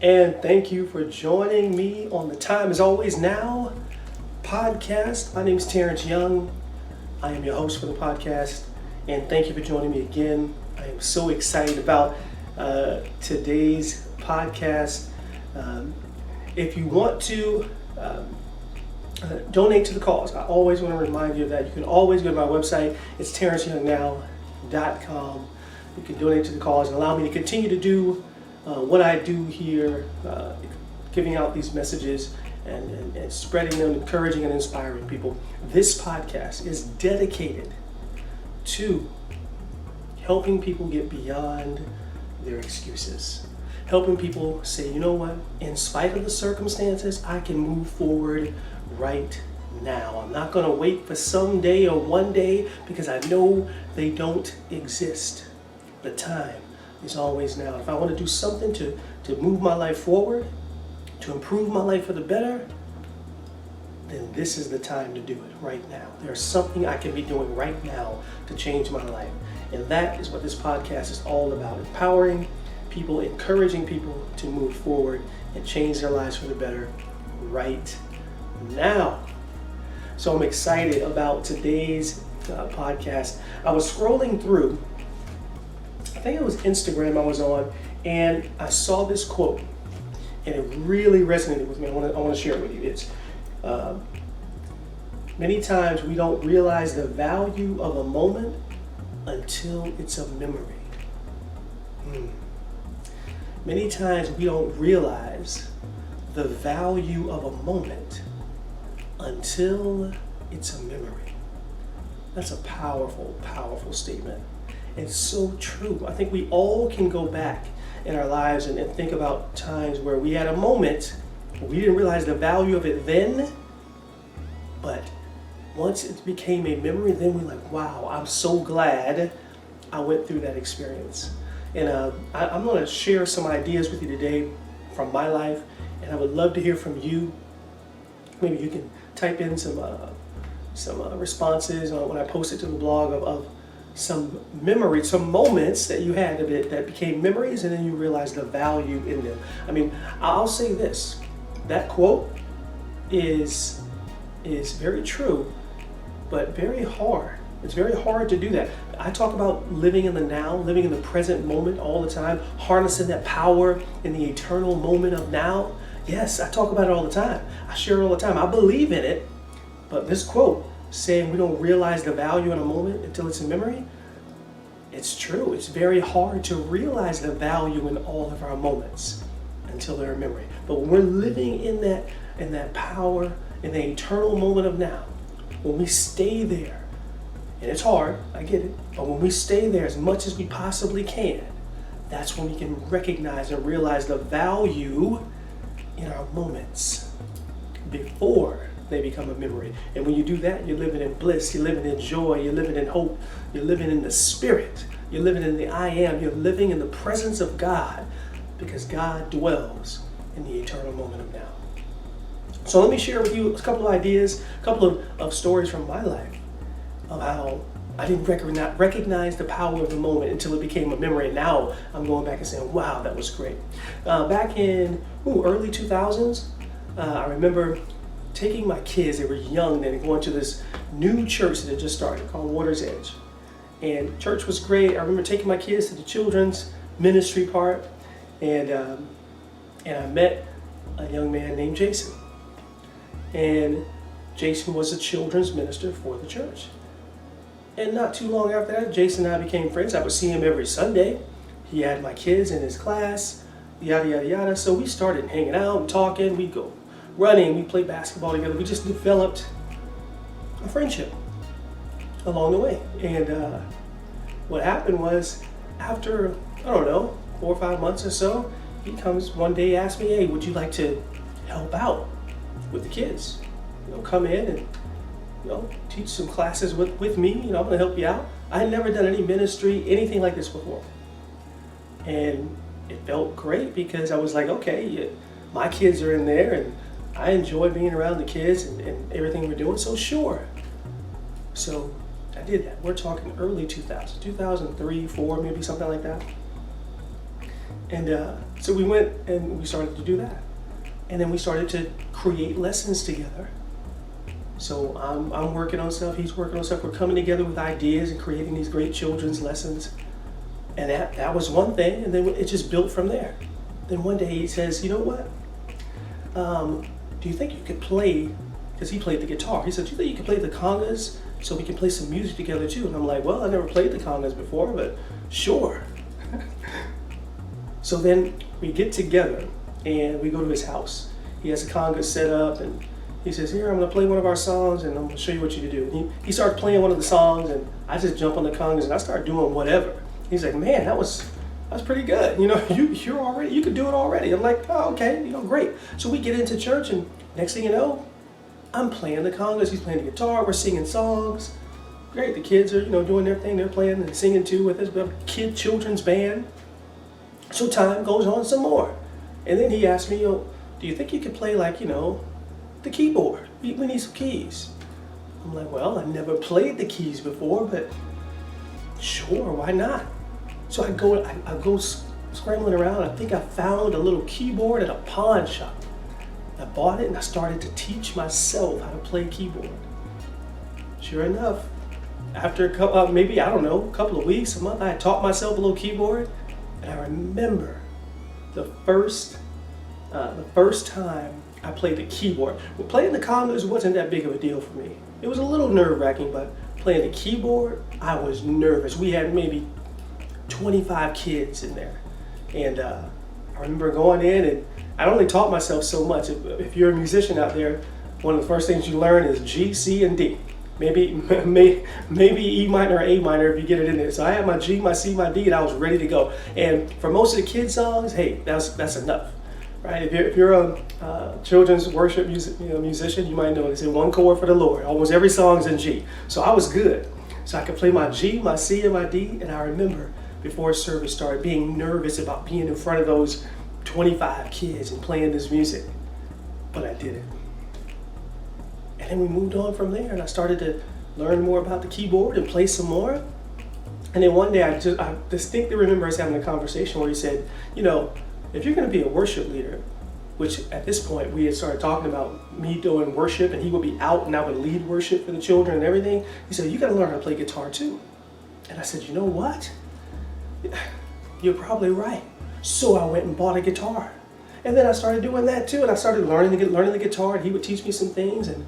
And thank you for joining me on the Time Is Always Now podcast. My name is Terence Young. I am your host for the podcast, and thank you for joining me again. I am so excited about today's podcast. If you want to donate to the cause, I always want to remind you of that. You can always go to my website. It's terenceyoungnow.com. You can donate to the cause and allow me to continue to do what I do here, giving out these messages and spreading them, encouraging and inspiring people. This podcast is dedicated to helping people get beyond their excuses. Helping people say, you know what, in spite of the circumstances, I can move forward right now. I'm not going to wait for someday or one day because I know they don't exist. The time is always now. If I want to do something to move my life forward, to improve my life for the better, then this is the time to do it right now. There's something I can be doing right now to change my life. And that is what this podcast is all about. Empowering people, encouraging people to move forward and change their lives for the better right now. So I'm excited about today's podcast. I was scrolling through, I think it was Instagram I was on, and I saw this quote, and it really resonated with me. I want to share it with you. It's many times we don't realize the value of a moment until it's a memory. Many times we don't realize the value of a moment until it's a memory. That's a powerful, powerful statement. It's so true. I think we all can go back in our lives and think about times where we had a moment, we didn't realize the value of it then, but once it became a memory, then we're like, wow, I'm so glad I went through that experience. And I'm going to share some ideas with you today from my life, and I would love to hear from you. Maybe you can type in some responses when I post it to the blog of some memories, some moments that you had that became memories, and then you realize the value in them. I mean, I'll say this, that quote is very true, but very hard. It's very hard to do that. I talk about living in the now, living in the present moment all the time, harnessing that power in the eternal moment of now. Yes, I talk about it all the time. I share it all the time. I believe in it, but this quote saying we don't realize the value in a moment until it's in memory, it's true. It's very hard to realize the value in all of our moments until they're in memory. But when we're living in that power, in the eternal moment of now, when we stay there, and it's hard, I get it, but when we stay there as much as we possibly can, that's when we can recognize and realize the value in our moments before they become a memory. And when you do that, you're living in bliss, you're living in joy, you're living in hope, you're living in the spirit, you're living in the I am, you're living in the presence of God, because God dwells in the eternal moment of now. So let me share with you a couple of ideas, a couple of stories from my life of how I didn't recognize the power of the moment until it became a memory. And now I'm going back and saying, wow, that was great. Back in early 2000s, I remember taking my kids, they were young then, going to this new church that had just started called Water's Edge. And church was great. I remember taking my kids to the children's ministry part, and I met a young man named Jason. And Jason was a children's minister for the church. And not too long after that, Jason and I became friends. I would see him every Sunday. He had my kids in his class, yada, yada, yada. So we started hanging out and talking. We'd go running, we played basketball together. We just developed a friendship along the way. And what happened was, after, 4 or 5 months or so, he comes one day, asked me, hey, would you like to help out with the kids? Come in and teach some classes with me. I'm going to help you out. I had never done any ministry, anything like this before. And it felt great because I was like, okay, my kids are in there and I enjoy being around the kids and everything we're doing, so sure. So I did that. We're talking early 2000, 2003, 2004, maybe something like that. And So we went and we started to do that. And then we started to create lessons together. So I'm working on stuff, he's working on stuff. We're coming together with ideas and creating these great children's lessons. And that was one thing, and then it just built from there. Then one day he says, you know what? Do you think you could play, because he played the guitar. He said, do you think you could play the congas so we can play some music together too? And I'm like, well, I never played the congas before, but sure. So then we get together and we go to his house. He has a conga set up and he says, here, I'm gonna play one of our songs and I'm gonna show you what you do. And he started playing one of the songs and I just jump on the congas and I start doing whatever. He's like, man, that was pretty good. You know, you could do it already. I'm like, oh, okay, great. So we get into church and next thing you know, I'm playing the congas, he's playing the guitar, we're singing songs. Great, the kids are, doing their thing, they're playing and singing too with us. We have a children's band. So time goes on some more. And then he asked me, do you think you could play like, the keyboard? We need some keys. I'm like, well, I've never played the keys before, but sure, why not? So I go scrambling around. I think I found a little keyboard at a pawn shop. I bought it and I started to teach myself how to play keyboard. Sure enough, after a couple of weeks, a month, I had taught myself a little keyboard. And I remember the first time I played the keyboard. Well, playing the congas wasn't that big of a deal for me. It was a little nerve-wracking, but playing the keyboard, I was nervous. We had maybe 25 kids in there. And I remember going in, and I only taught myself so much. If you're a musician out there, one of the first things you learn is G, C, and D. Maybe E minor or A minor if you get it in there. So I had my G, my C, my D, and I was ready to go. And for most of the kids' songs, hey, that's enough, right? If you're a children's worship musician, you might know they say one chord for the Lord. Almost every song's in G. So I was good. So I could play my G, my C, and my D. And I remember before service started being nervous about being in front of those 25 kids and playing this music, but I did it. And then we moved on from there and I started to learn more about the keyboard and play some more. And then one day I distinctly remember us having a conversation where he said, if you're going to be a worship leader, which at this point we had started talking about me doing worship and he would be out and I would lead worship for the children and everything. He said, you got to learn how to play guitar too. And I said, you know what? You're probably right. So I went and bought a guitar. And then I started doing that too. And I started learning the guitar and he would teach me some things and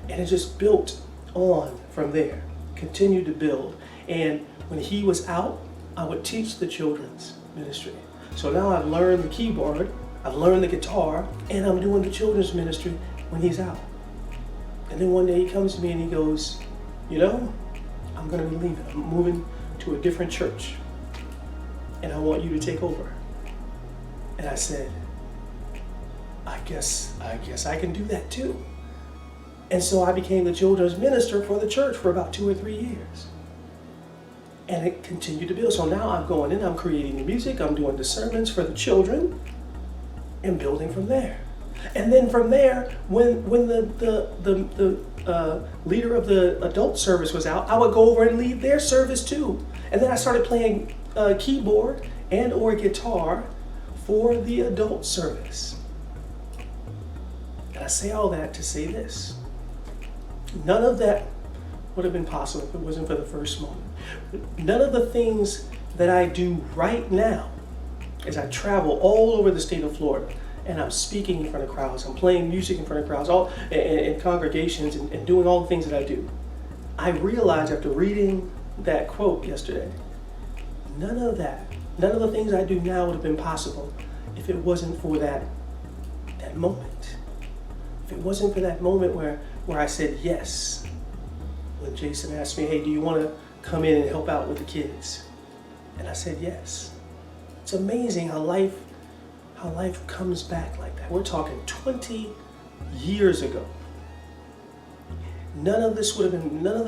it just built on from there, continued to build. And when he was out, I would teach the children's ministry. So now I've learned the keyboard, I've learned the guitar, and I'm doing the children's ministry when he's out. And then one day he comes to me and he goes, I'm going to be leaving. I'm moving to a different church. And I want you to take over. And I said, I guess I can do that too. And so I became the children's minister for the church for about 2 or 3 years. And it continued to build. So now I'm going in, I'm creating the music, I'm doing the sermons for the children, and building from there. And then from there, when the leader of the adult service was out, I would go over and lead their service too. And then I started playing keyboard and or guitar for the adult service. And I say all that to say this. None of that would have been possible if it wasn't for the first moment. None of the things that I do right now as I travel all over the state of Florida and I'm speaking in front of crowds, I'm playing music in front of crowds, all in congregations and doing all the things that I do. I realized after reading that quote yesterday, none of the things I do now would have been possible if it wasn't for that moment. If it wasn't for that moment where I said yes. When Jason asked me, hey, do you want to come in and help out with the kids? And I said yes. It's amazing how life comes back like that. We're talking 20 years ago. None of the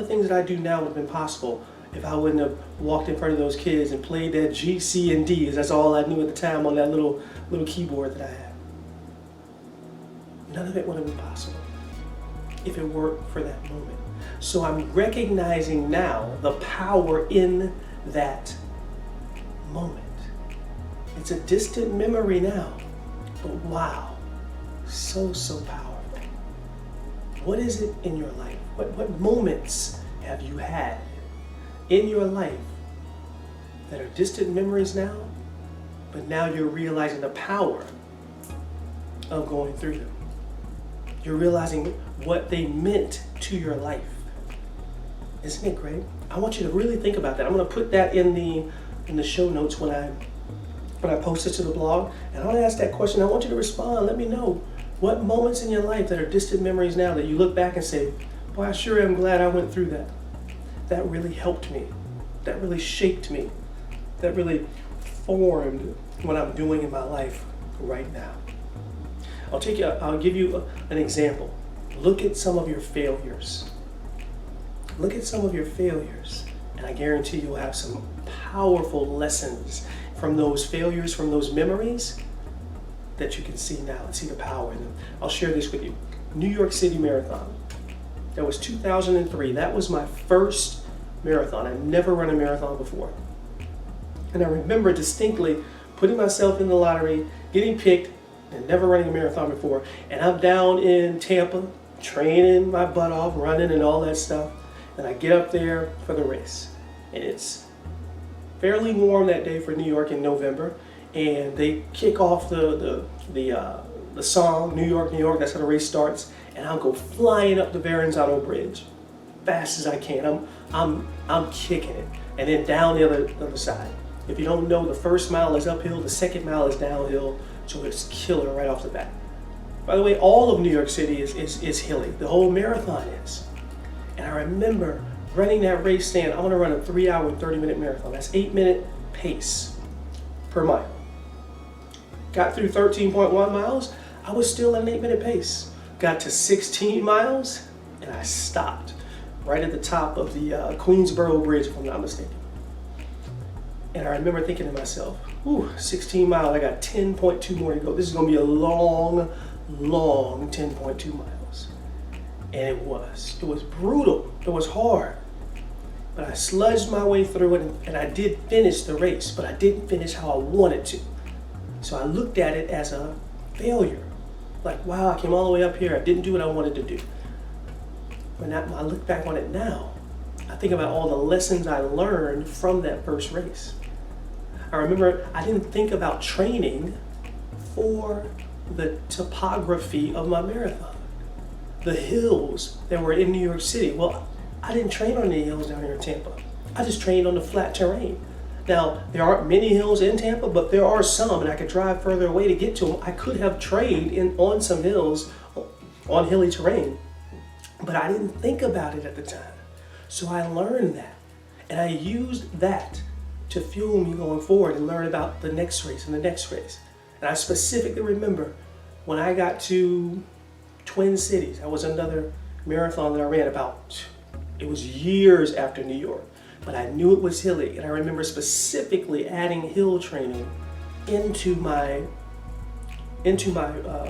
things that I do now would have been possible if I wouldn't have walked in front of those kids and played that G, C, and D, because that's all I knew at the time on that little keyboard that I had. None of it would have been possible if it weren't for that moment. So I'm recognizing now the power in that moment. It's a distant memory now, but wow, so, so powerful. What is it in your life? What moments have you had in your life that are distant memories now, but now you're realizing the power of going through them? You're realizing what they meant to your life. Isn't it great? I want you to really think about that. I'm going to put that in the show notes when I post it to the blog. And I want to ask that question. I want you to respond. Let me know what moments in your life that are distant memories now that you look back and say, boy, I sure am glad I went through that. That really helped me. That really shaped me. That really formed what I'm doing in my life right now. I'll give you an example. Look at some of your failures. Look at some of your failures, and I guarantee you'll have some powerful lessons from those failures, from those memories that you can see now and see the power in them. I'll share this with you. New York City Marathon. That was 2003. That was my first marathon. I'd never run a marathon before. And I remember distinctly putting myself in the lottery, getting picked, and never running a marathon before. And I'm down in Tampa, training my butt off, running and all that stuff. And I get up there for the race. And it's fairly warm that day for New York in November. And they kick off the song, New York, New York. That's how the race starts. And I'll go flying up the Verrazano Bridge, fast as I can. I'm kicking it. And then down the other side. If you don't know, the first mile is uphill, the second mile is downhill. So it's killer right off the bat. By the way, all of New York City is hilly. The whole marathon is. And I remember running that race saying, I'm going to run a 3-hour and 30-minute marathon. That's 8-minute pace per mile. Got through 13.1 miles. I was still at an 8-minute pace. Got to 16 miles, and I stopped right at the top of the Queensboro Bridge, if I'm not mistaken. And I remember thinking to myself, 16 miles, I got 10.2 more to go. This is going to be a long, long 10.2 miles. And it was. It was brutal. It was hard. But I sludged my way through it, and I did finish the race, but I didn't finish how I wanted to. So I looked at it as a failure. Like, wow, I came all the way up here. I didn't do what I wanted to do. When I look back on it now, I think about all the lessons I learned from that first race. I remember I didn't think about training for the topography of my marathon. The hills that were in New York City. Well, I didn't train on the hills down here in Tampa. I just trained on the flat terrain. Now, there aren't many hills in Tampa, but there are some, and I could drive further away to get to them. I could have trained on some hills, on hilly terrain, but I didn't think about it at the time. So I learned that, and I used that to fuel me going forward and learn about the next race and the next race. And I specifically remember when I got to Twin Cities, that was another marathon that I ran it was years after New York, but I knew it was hilly. And I remember specifically adding hill training into my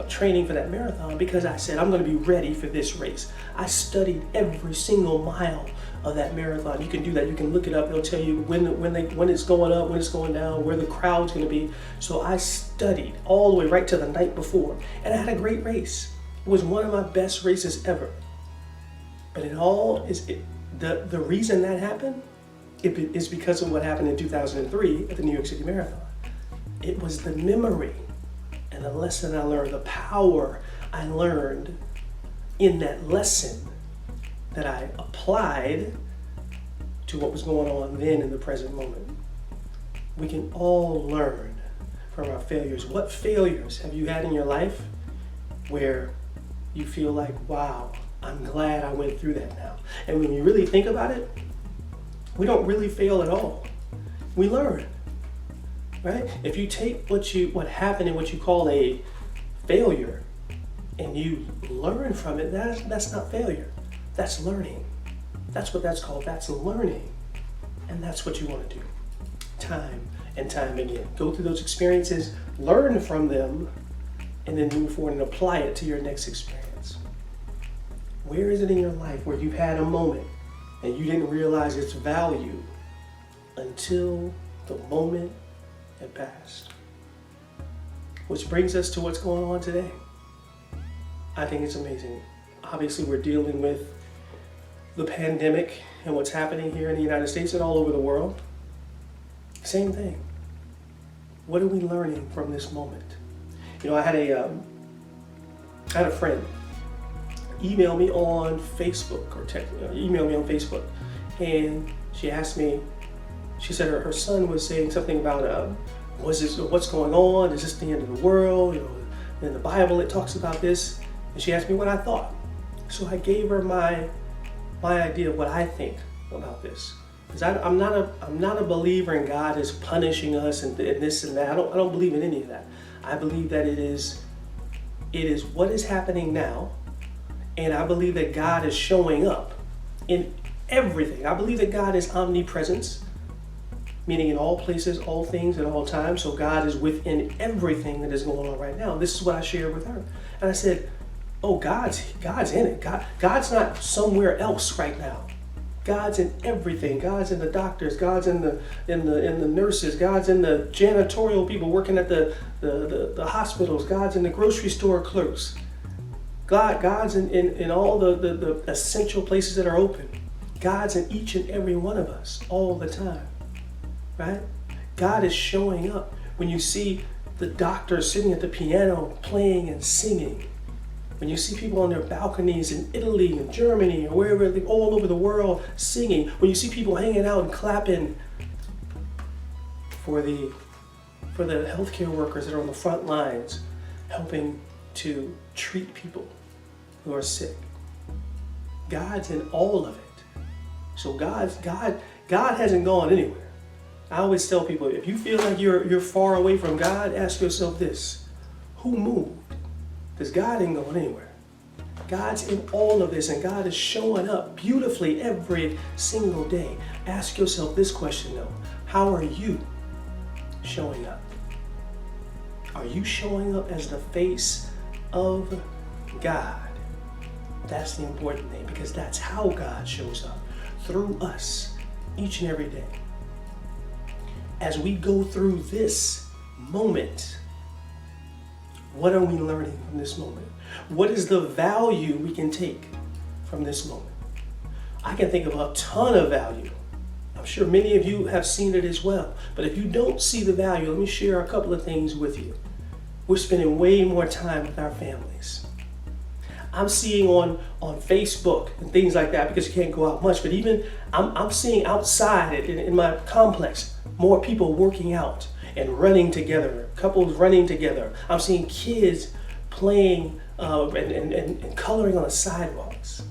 training for that marathon because I said, I'm going to be ready for this race. I studied every single mile of that marathon. You can do that. You can look it up. They'll tell you when it's going up, when it's going down, where the crowd's going to be. So I studied all the way right to the night before, and I had a great race. It was one of my best races ever. But the reason that happened is because of what happened in 2003 at the New York City Marathon. It was the memory and the lesson I learned, the power I learned in that lesson that I applied to what was going on then in the present moment. We can all learn from our failures. What failures have you had in your life where you feel like, wow, I'm glad I went through that now? And when you really think about it, we don't really fail at all. We learn, right? If you take what happened and what you call a failure and you learn from it, that's not failure. That's learning. That's what that's called. That's learning. And that's what you want to do. Time and time again. Go through those experiences, learn from them, and then move forward and apply it to your next experience. Where is it in your life where you've had a moment and you didn't realize its value until the moment had passed? Which brings us to what's going on today. I think it's amazing. Obviously, we're dealing with the pandemic and what's happening here in the United States and all over the world. Same thing. What are we learning from this moment? You know, I had a friend email me on Facebook or email me on Facebook, and she asked me. She said her son was saying something about what's going on? Is this the end of the world? You know, in the Bible it talks about this, and she asked me what I thought. So I gave her my idea of what I think about this. Because I'm not a believer in God is punishing us and this and that. I don't believe in any of that. I believe that it is what is happening now, and I believe that God is showing up in everything. I believe that God is omnipresence, meaning in all places, all things, at all times. So God is within everything that is going on right now. This is what I shared with her, and I said, "Oh, God's in it. God's not somewhere else right now. God's in everything. God's in the doctors. God's in the nurses. God's in the janitorial people working at the hospitals. God's in the grocery store clerks. God's in all the essential places that are open. God's in each and every one of us all the time, right? God is showing up when you see the doctor sitting at the piano playing and singing. When you see people on their balconies in Italy and Germany or wherever, all over the world singing. When you see people hanging out and clapping for the healthcare workers that are on the front lines, helping to treat people who are sick. God's in all of it. So God hasn't gone anywhere. I always tell people, if you feel like you're far away from God, ask yourself this: who moved? Because God ain't going anywhere. God's in all of this, and God is showing up beautifully every single day. Ask yourself this question though: how are you showing up? Are you showing up as the face of God? That's the important thing, because that's how God shows up, through us, each and every day. As we go through this moment, what are we learning from this moment? What is the value we can take from this moment? I can think of a ton of value. I'm sure many of you have seen it as well. But if you don't see the value, let me share a couple of things with you. We're spending way more time with our families. I'm seeing on Facebook and things like that, because you can't go out much, but even I'm seeing outside in my complex more people working out and running together, couples running together. I'm seeing kids playing and coloring on the sidewalks.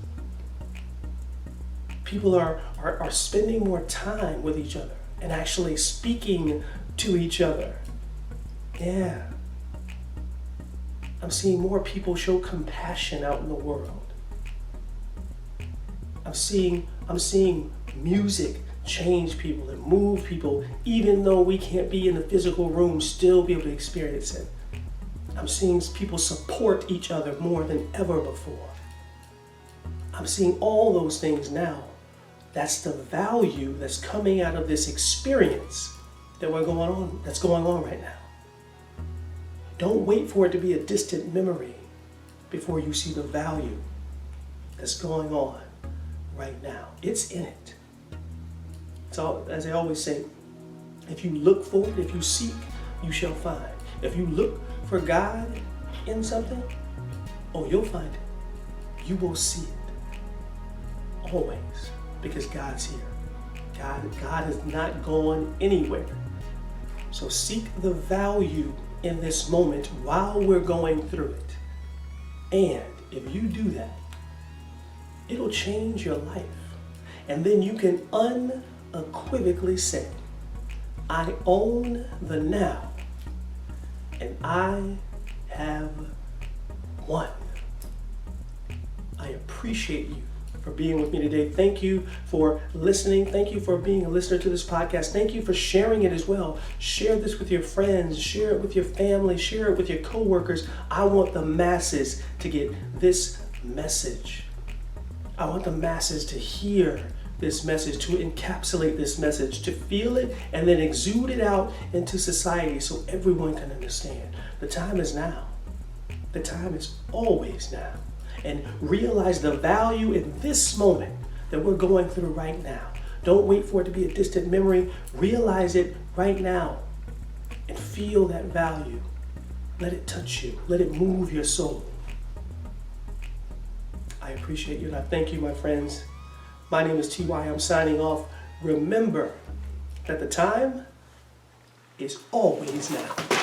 People are spending more time with each other and actually speaking to each other. Yeah. I'm seeing more people show compassion out in the world. I'm seeing music change people and move people, even though we can't be in the physical room, still be able to experience it. I'm seeing people support each other more than ever before. I'm seeing all those things now. That's the value that's coming out of this experience that's going on right now. Don't wait for it to be a distant memory before you see the value that's going on right now. It's in it. So, as I always say, if you look for it, if you seek, you shall find. If you look for God in something, you'll find it. You will see it. Always. Because God's here. God is not going anywhere. So seek the value in this moment while we're going through it. And if you do that, it'll change your life. And then you can unequivocally say, I own the now, and I have won. I appreciate you for being with me today. Thank you for listening. Thank you for being a listener to this podcast. Thank you for sharing it as well. Share this with your friends. Share it with your family. Share it with your coworkers. I want the masses to get this message. I want the masses to hear this message, to encapsulate this message, to feel it and then exude it out into society so everyone can understand. The time is now. The time is always now. And realize the value in this moment that we're going through right now. Don't wait for it to be a distant memory. Realize it right now and feel that value. Let it touch you. Let it move your soul. I appreciate you and I thank you, my friends. My name is TY. I'm signing off. Remember that the time is always now.